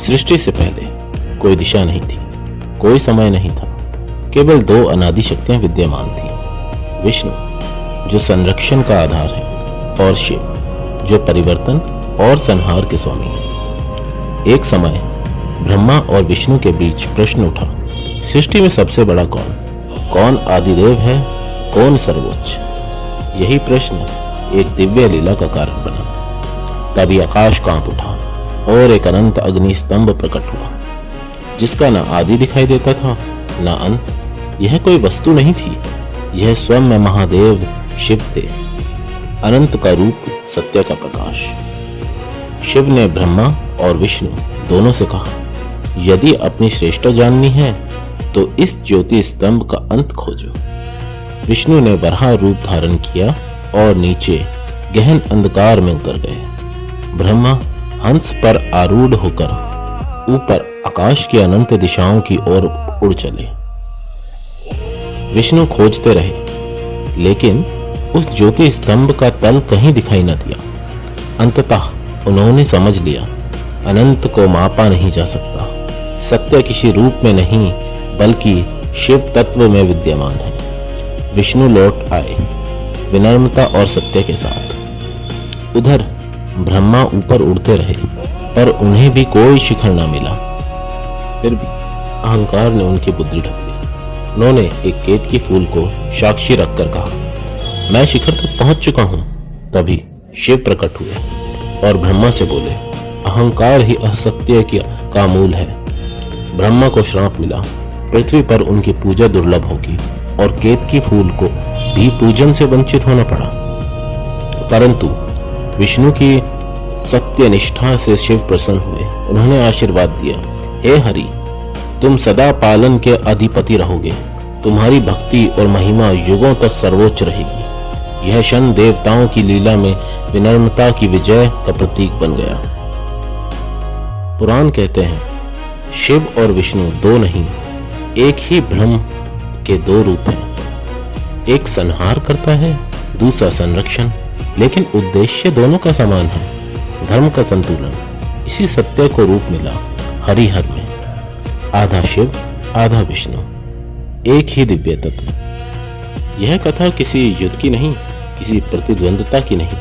सृष्टि से पहले कोई दिशा नहीं थी, कोई समय नहीं था, केवल दो अनादि शक्तियां विद्यमान थी। विष्णु जो संरक्षण का आधार है और शिव जो परिवर्तन और संहार के स्वामी हैं। एक समय ब्रह्मा और विष्णु के बीच प्रश्न उठा, सृष्टि में सबसे बड़ा कौन? कौन आदिदेव है, कौन सर्वोच्च? यही प्रश्न एक दिव्य लीला का कारण बना। तभी आकाश कांप उठा और एक अनंत अग्नि स्तंभ प्रकट हुआ, जिसका न आदि दिखाई देता था न अंत। यह कोई वस्तु नहीं थी, यह स्वयं महादेव शिव थे, अनंत का रूप, सत्य का प्रकाश। शिव ने ब्रह्मा और विष्णु दोनों से कहा, यदि अपनी श्रेष्ठता जाननी है तो इस ज्योति स्तंभ का अंत खोजो। विष्णु ने वराह रूप धारण किया और नीचे गहन अंधकार में उतर गए। ब्रह्मा हंस पर आरूढ़ होकर ऊपर आकाश की अनंत दिशाओं की ओर उड़ चले। विष्णु खोजते रहे, लेकिन उस ज्योति स्तंभ का तल कहीं दिखाई न दिया। अंततः उन्होंने समझ लिया, अनंत को मापा नहीं जा सकता। सत्य किसी रूप में नहीं बल्कि शिव तत्व में विद्यमान है। विष्णु लौट आए विनम्रता और सत्य के साथ। उधर ब्रह्मा ऊपर उड़ते रहे, पर उन्हें भी कोई शिखर न मिला। फिर भी अहंकार ने उनकी बुद्धि ढक दी। उन्होंने एक केतकी फूल को साक्षी रखकर कहा, मैं शिखर तक पहुंच चुका हूं। तभी शिव प्रकट हुए और ब्रह्मा से बोले, अहंकार ही असत्य का मूल है। ब्रह्मा को श्राप मिला, पृथ्वी पर उनकी पूजा दुर्लभ होगी और केतकी फूल को भी पूजन से वंचित होना पड़ा। परंतु विष्णु की सत्य निष्ठा से शिव प्रसन्न हुए। उन्होंने आशीर्वाद दिया, हे हरि, तुम सदा पालन के अधिपति रहोगे। तुम्हारी भक्ति और महिमा युगों तक सर्वोच्च रहेगी। यह क्षण देवताओं की लीला में विनम्रता की विजय का प्रतीक बन गया। पुराण कहते हैं, शिव और विष्णु दो नहीं, एक ही ब्रह्म के दो रूप हैं। एक संहार करता है, दूसरा संरक्षण, लेकिन उद्देश्य दोनों का समान है, धर्म का संतुलन। इसी सत्य को रूप मिला हरिहर में, आधा शिव आधा विष्णु, एक ही दिव्य तत्व। यह कथा किसी युद्ध की नहीं, किसी प्रतिद्वंदता की नहीं,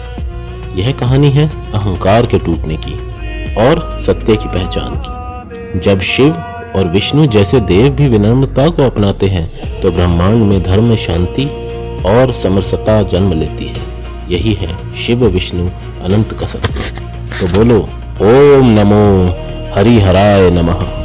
यह कहानी है अहंकार के टूटने की और सत्य की पहचान की। जब शिव और विष्णु जैसे देव भी विनम्रता को अपनाते हैं तो ब्रह्मांड में धर्म में शांति और समरसता जन्म लेती है। यही है शिव विष्णु अनंत का सत्य। तो बोलो, ओम नमो हरिहराय नमः।